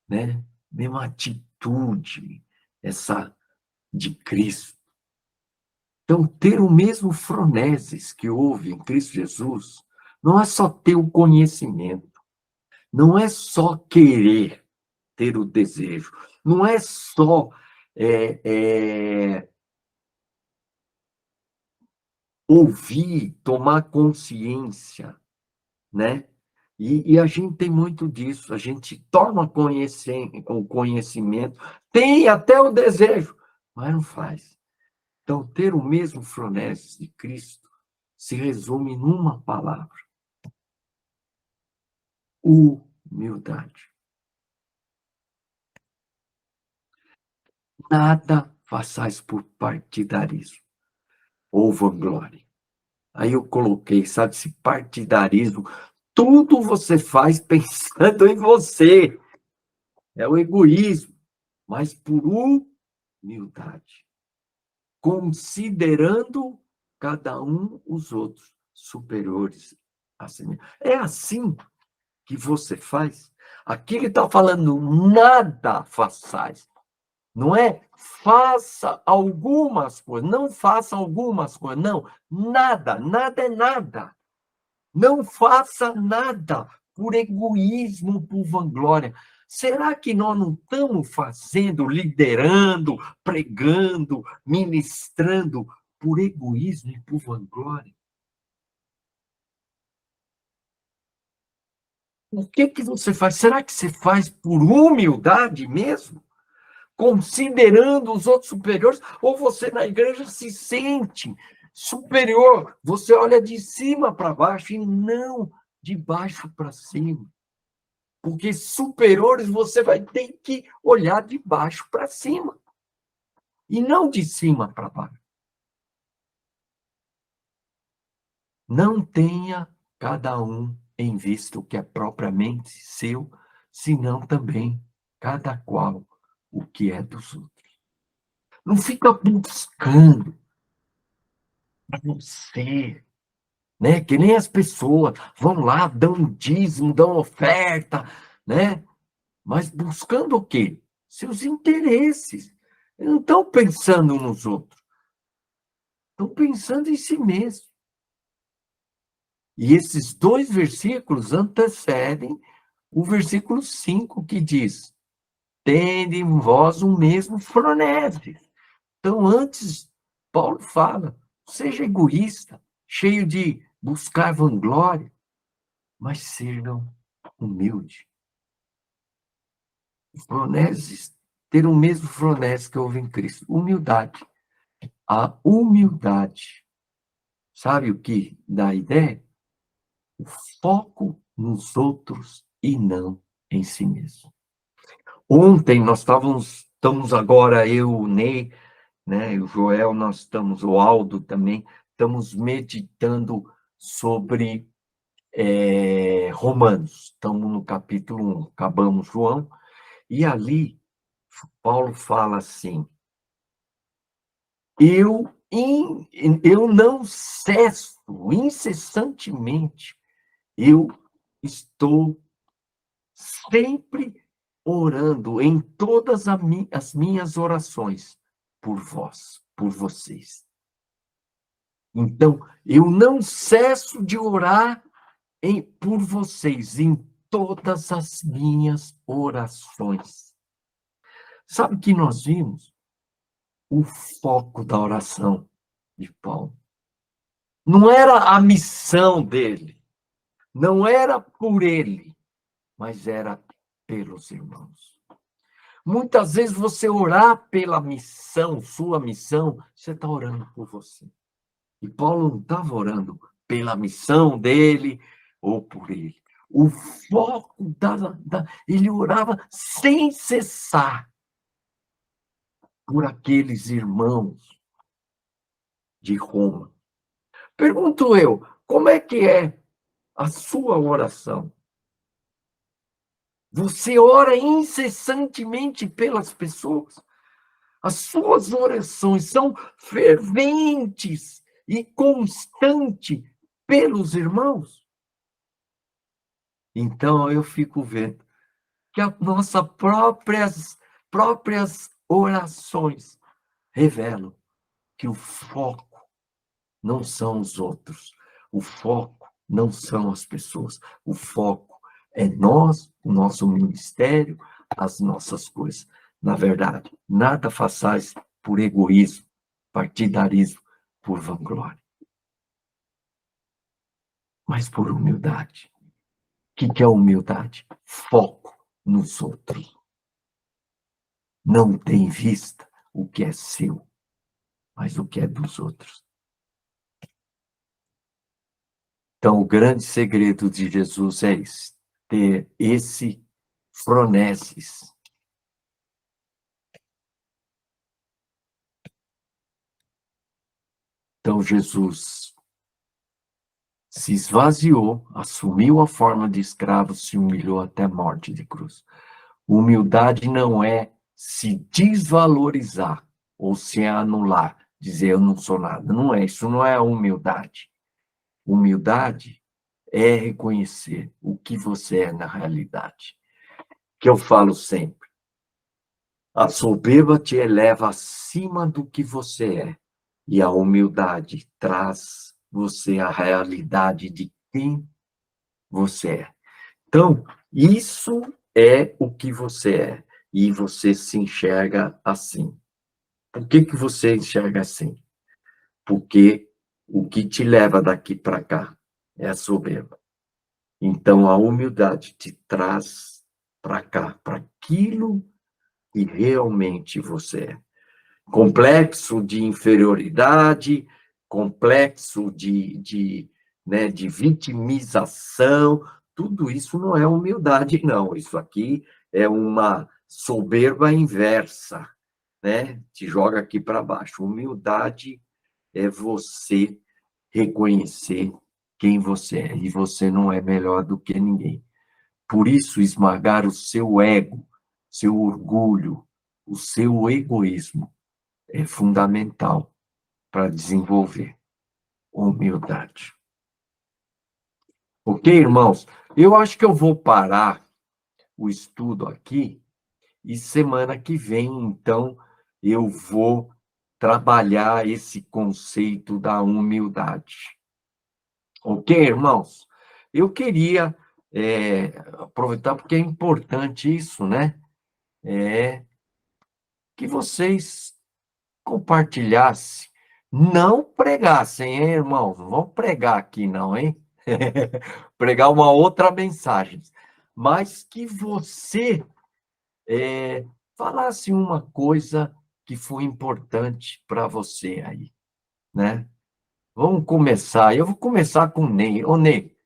né? Mesma atitude, essa de Cristo. Então, ter o mesmo froneses que houve em Cristo Jesus, não é só ter o conhecimento, não é só querer ter o desejo, não é só ouvir, tomar consciência, né? E a gente tem muito disso, a gente toma o conhecimento, tem até o desejo, mas não faz. Então, ter o mesmo fronés de Cristo se resume numa palavra: humildade. Nada façais por partidarismo ou vanglória. Aí eu coloquei, sabe, esse partidarismo, tudo você faz pensando em você. É o egoísmo, mas por humildade, considerando cada um os outros superiores a si mesmo. É assim que você faz. Aqui ele está falando, nada façais. Não é faça algumas coisas, não faça algumas coisas, não. Nada, nada é nada. Não faça nada por egoísmo, por vanglória. Será que nós não estamos fazendo, liderando, pregando, ministrando por egoísmo e por vanglória? O que que você faz? Será que você faz por humildade mesmo? Considerando os outros superiores? Ou você na igreja se sente superior? Você olha de cima para baixo e não de baixo para cima. Porque superiores você vai ter que olhar de baixo para cima e não de cima para baixo. Não tenha cada um em vista o que é propriamente seu, senão também cada qual o que é dos outros. Não fica buscando para você, né? Que nem as pessoas vão lá, dão dízimo, dão oferta, né? Mas buscando o quê? Seus interesses. Eles não estão pensando nos outros, estão pensando em si mesmo. E esses dois versículos antecedem o versículo 5 que diz: tende em vós o mesmo fronese. Então, antes, Paulo fala, seja egoísta, cheio de buscar vanglória, mas sejam humildes. Froneses, ter o mesmo fronese que houve em Cristo. Humildade. A humildade, sabe o que dá a ideia? O foco nos outros e não em si mesmo. Ontem nós estamos agora, eu, o Ney, né, o Joel, nós estamos, o Aldo também, estamos meditando sobre Romanos. Estamos no capítulo 1, acabamos João, e ali Paulo fala assim: eu não cesso, incessantemente, eu estou sempre orando em todas as minhas orações por vós, por vocês. Então, eu não cesso de orar por vocês em todas as minhas orações. Sabe o que nós vimos? O foco da oração de Paulo. Não era a missão dele, não era por ele, mas era pelos irmãos. Muitas vezes você orar pela missão, sua missão, você está orando por você. E Paulo não estava orando pela missão dele ou por ele. O foco ele orava sem cessar por aqueles irmãos de Roma. Pergunto eu, como é que é a sua oração? Você ora incessantemente pelas pessoas? As suas orações são ferventes e constantes pelos irmãos? Então eu fico vendo que as nossas próprias orações revelam que o foco não são os outros, o foco não são as pessoas, o foco é nós, o nosso ministério, as nossas coisas. Na verdade, nada façais por egoísmo, partidarismo, por vanglória, mas por humildade. que é humildade? Foco nos outros. Não tem vista o que é seu, mas o que é dos outros. Então, o grande segredo de Jesus é esse, ter esse fronesis. Então, Jesus se esvaziou, assumiu a forma de escravo, se humilhou até a morte de cruz. Humildade não é se desvalorizar ou se anular, dizer eu não sou nada. Não é, isso não é humildade. Humildade é reconhecer o que você é na realidade. Que eu falo sempre. A soberba te eleva acima do que você é. E a humildade traz você à realidade de quem você é. Então, isso é o que você é. E você se enxerga assim. Por que você enxerga assim? Porque o que te leva daqui para cá é a soberba. Então, a humildade te traz para cá, para aquilo que realmente você é. Complexo de inferioridade, complexo de vitimização, tudo isso não é humildade, não. Isso aqui é uma soberba inversa, né? Te joga aqui para baixo. Humildade é você reconhecer quem você é, e você não é melhor do que ninguém. Por isso, esmagar o seu ego, seu orgulho, o seu egoísmo é fundamental para desenvolver humildade. Ok, irmãos? Eu acho que eu vou parar o estudo aqui e semana que vem, então, eu vou trabalhar esse conceito da humildade. Ok, irmãos? Eu queria aproveitar, porque é importante isso, né? Que vocês compartilhassem, não pregassem, hein, irmãos? Não vamos pregar aqui, não, hein? Pregar uma outra mensagem. Mas que você falasse uma coisa que foi importante para você aí, né? Vamos começar. Eu vou começar com o Ney. Ô, Ney,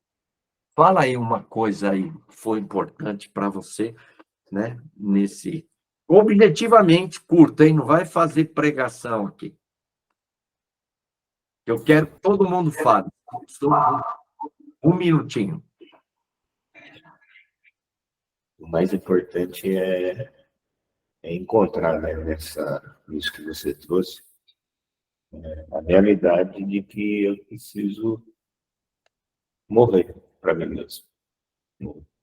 fala aí uma coisa aí que foi importante para você, né? Nesse. Objetivamente curto, hein? Não vai fazer pregação aqui. Eu quero que todo mundo fale. Um minutinho. O mais importante é encontrar, né, nisso que você trouxe, a realidade de que eu preciso morrer para mim mesmo.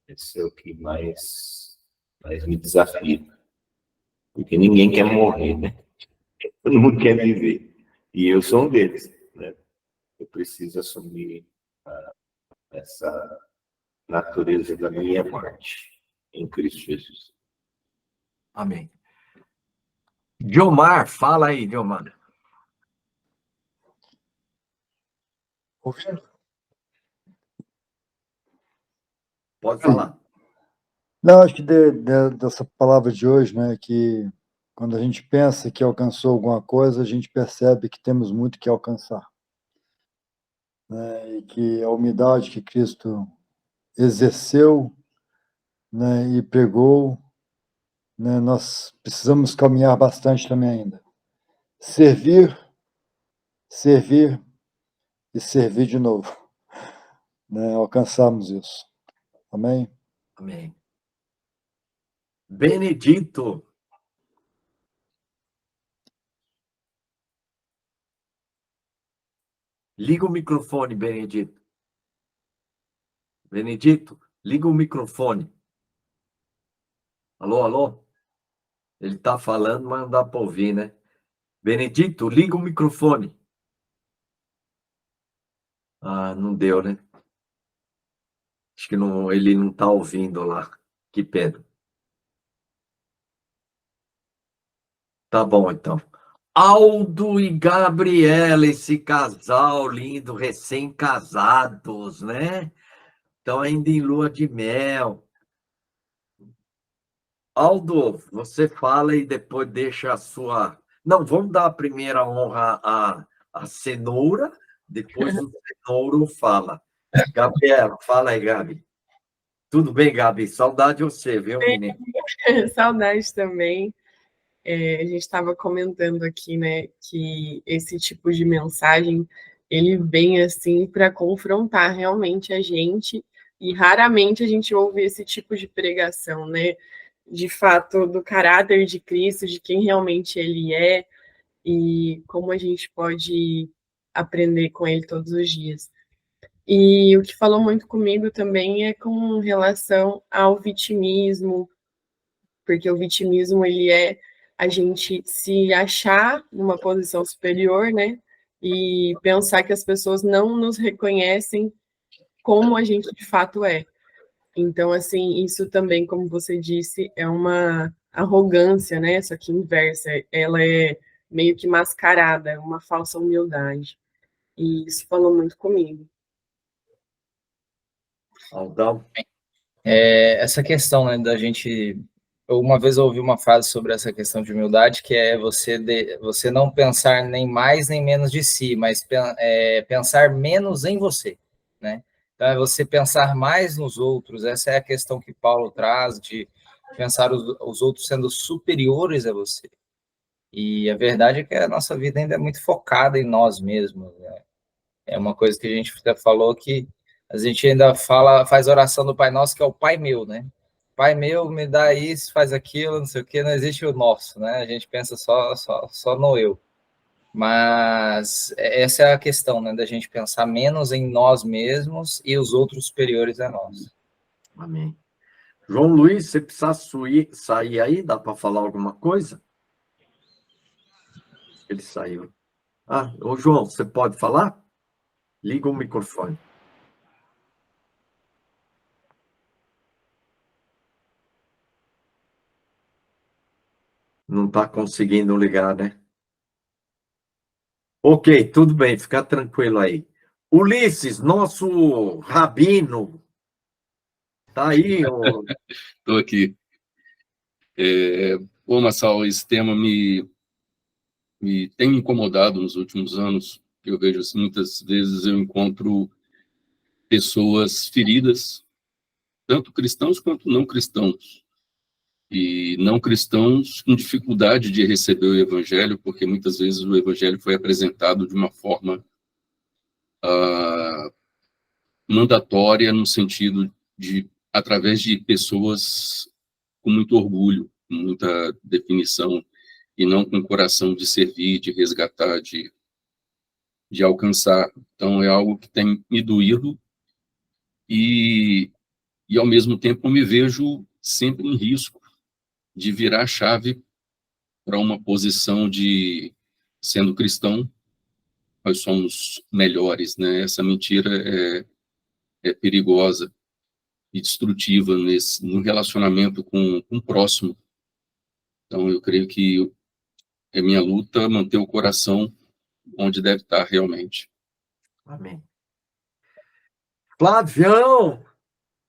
Esse é o que mais me desafia. Porque ninguém quer morrer, né? Todo mundo quer viver. E eu sou um deles, né? Eu preciso assumir essa natureza da minha morte em Cristo Jesus. Amém. Diomar, fala aí, Diomar. Ouvindo? Pode falar. Não, acho que dessa palavra de hoje, né, que quando a gente pensa que alcançou alguma coisa, a gente percebe que temos muito que alcançar, né, e que a humildade que Cristo exerceu, né, e pregou, né, nós precisamos caminhar bastante também ainda. Servir, servir e servir de novo, né, alcançarmos isso. Amém? Amém. Benedito. Liga o microfone, Benedito. Benedito, liga o microfone. Alô, alô? Ele está falando, mas não dá para ouvir, né? Benedito, liga o microfone. Ah, não deu, né? Acho que não, ele não está ouvindo lá. Que pena. Tá bom, então. Aldo e Gabriela, esse casal lindo, recém-casados, né? Estão ainda em lua de mel. Aldo, você fala e depois deixa a sua... Não, vamos dar a primeira honra à cenoura, depois o cenouro fala. Gabriela, fala aí, Gabi. Tudo bem, Gabi? Saudade de você, viu, menino? Saudade também. A gente estava comentando aqui, né, que esse tipo de mensagem, ele vem assim para confrontar realmente a gente, e raramente a gente ouve esse tipo de pregação, né, de fato, do caráter de Cristo, de quem realmente ele é, e como a gente pode aprender com ele todos os dias. E o que falou muito comigo também é com relação ao vitimismo, porque o vitimismo, ele é a gente se achar numa posição superior, né, e pensar que as pessoas não nos reconhecem como a gente de fato é. Então, assim, isso também, como você disse, é uma arrogância, né, só que inversa, ela é meio que mascarada, é uma falsa humildade. E isso falou muito comigo. Aldão. Essa questão, né, da gente... Uma vez eu ouvi uma frase sobre essa questão de humildade, que é você não pensar nem mais nem menos de si, mas pensar menos em você, né? Então, é você pensar mais nos outros. Essa é a questão que Paulo traz, de pensar os outros sendo superiores a você. E a verdade é que a nossa vida ainda é muito focada em nós mesmos, né? É uma coisa que a gente até falou, que a gente ainda faz oração do Pai Nosso, que é o Pai meu, né? Pai meu, me dá isso, faz aquilo, não sei o quê, não existe o nosso, né? A gente pensa só no eu. Mas essa é a questão, né? Da gente pensar menos em nós mesmos e os outros superiores a nós. Amém. João Luiz, você precisa sair aí? Dá para falar alguma coisa? Ele saiu. Ô João, você pode falar? Liga o microfone. Não está conseguindo ligar, né? Ok, tudo bem, fica tranquilo aí. Ulisses, nosso rabino, tá aí? Estou aqui. Marçal, esse tema me tem me incomodado nos últimos anos. Eu vejo assim, muitas vezes eu encontro pessoas feridas, tanto cristãos quanto não cristãos, e não cristãos com dificuldade de receber o evangelho, porque muitas vezes o evangelho foi apresentado de uma forma mandatória, no sentido de, através de pessoas com muito orgulho, com muita definição, e não com coração de servir, de resgatar, de alcançar. Então, é algo que tem me doído, e ao mesmo tempo me vejo sempre em risco de virar a chave para uma posição de, sendo cristão, nós somos melhores, né? Essa mentira é perigosa e destrutiva no relacionamento com o próximo. Então, eu creio que é minha luta manter o coração onde deve estar realmente. Amém. Flavião!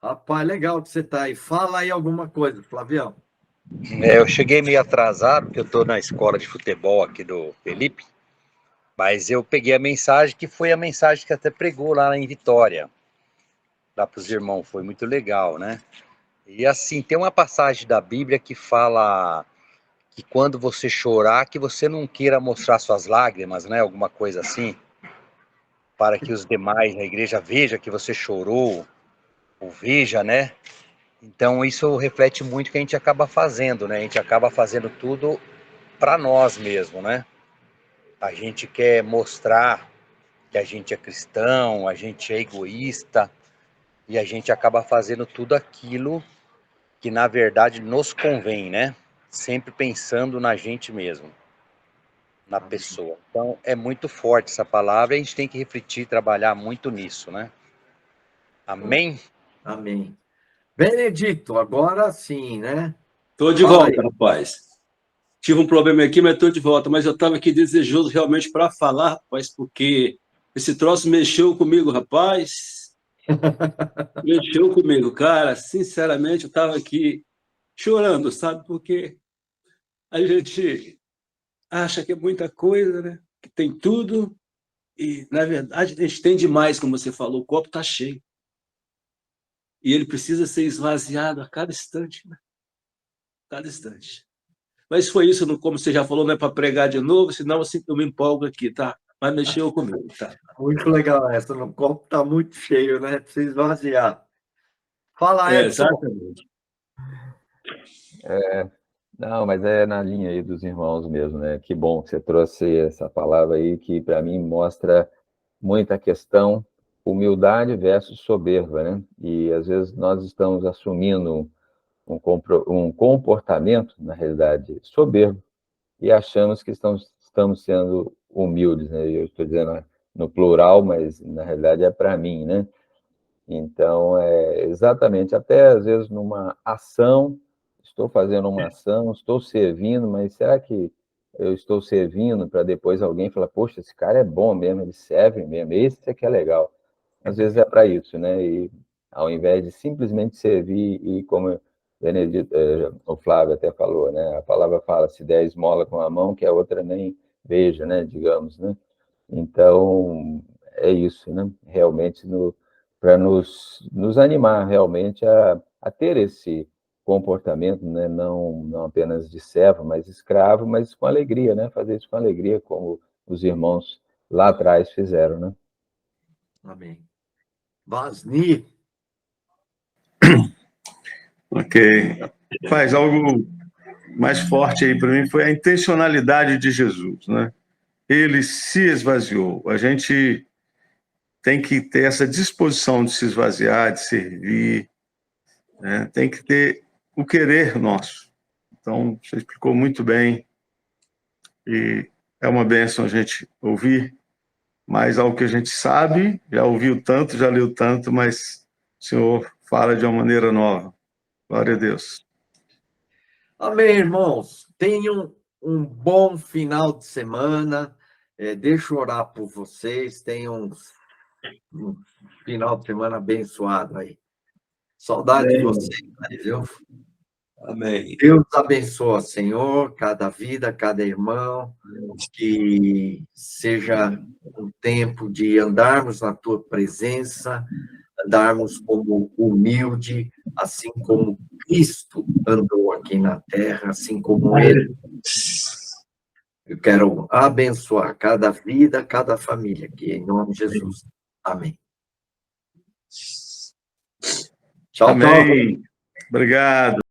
Rapaz, legal que você está aí. Fala aí alguma coisa, Flavião. Eu cheguei meio atrasado, porque eu estou na escola de futebol aqui do Felipe, mas eu peguei a mensagem, que foi a mensagem que até pregou lá em Vitória, lá para os irmãos, foi muito legal, né? E assim, tem uma passagem da Bíblia que fala que quando você chorar, que você não queira mostrar suas lágrimas, né? Alguma coisa assim, para que os demais na igreja vejam que você chorou, ou veja, né? Então isso reflete muito o que a gente acaba fazendo, né? A gente acaba fazendo tudo para nós mesmo, né? A gente quer mostrar que a gente é cristão, a gente é egoísta, e a gente acaba fazendo tudo aquilo que na verdade nos convém, né? Sempre pensando na gente mesmo, na pessoa. Então é muito forte essa palavra, e a gente tem que refletir, trabalhar muito nisso, né? Amém? Amém. Benedito, agora sim, né? Estou de Fala volta, aí. rapaz. Tive um problema aqui, mas estou de volta. Mas eu estava aqui desejoso realmente para falar, rapaz, porque esse troço mexeu comigo, rapaz. Mexeu comigo, cara. Sinceramente, eu estava aqui chorando, sabe? Porque a gente acha que é muita coisa, né? Que tem tudo, e, na verdade, a gente tem demais, como você falou, o copo está cheio. E ele precisa ser esvaziado a cada instante, né? Cada instante. Mas foi isso, como você já falou, não é para pregar de novo, senão eu me empolgo aqui, tá? Mas mexeu comigo, tá? Muito legal essa. O copo está muito cheio, né? Precisa esvaziar. Fala, Edson. Exatamente. Não, mas é na linha aí dos irmãos mesmo, né? Que bom que você trouxe essa palavra aí, que para mim mostra muita questão, humildade versus soberba, né? E às vezes nós estamos assumindo um comportamento, na realidade, soberbo, e achamos que estamos sendo humildes, né? Eu estou dizendo no plural, mas na realidade é para mim, né? Então, é exatamente, até às vezes numa ação, estou fazendo uma ação, estou servindo, mas será que eu estou servindo para depois alguém falar, poxa, esse cara é bom mesmo, ele serve mesmo, esse é que é legal. Às vezes é para isso, né? E ao invés de simplesmente servir, e como Benedito, o Flávio até falou, né? A palavra fala, se der esmola com a mão, que a outra nem veja, né? Digamos, né? Então, é isso, né? Realmente, para nos animar realmente a ter esse comportamento, né? Não apenas de servo, mas escravo, mas com alegria, né? Fazer isso com alegria, como os irmãos lá atrás fizeram, né? Amém. Vasni. Ok. Faz algo mais forte aí para mim foi a intencionalidade de Jesus, né? Ele se esvaziou. A gente tem que ter essa disposição de se esvaziar, de servir, né? Tem que ter o querer nosso. Então, você explicou muito bem e é uma bênção a gente ouvir, mas algo que a gente sabe, já ouviu tanto, já leu tanto, mas o Senhor fala de uma maneira nova. Glória a Deus. Amém, irmãos. Tenham um bom final de semana. Deixa eu orar por vocês. Tenham um final de semana abençoado aí. Saudade de vocês, viu? Amém. Deus abençoe, Senhor, cada vida, cada irmão, que seja um tempo de andarmos na tua presença, andarmos como humilde, assim como Cristo andou aqui na terra, assim como ele. Eu quero abençoar cada vida, cada família aqui, em nome de Jesus. Amém. Tchau, Amém. Obrigado.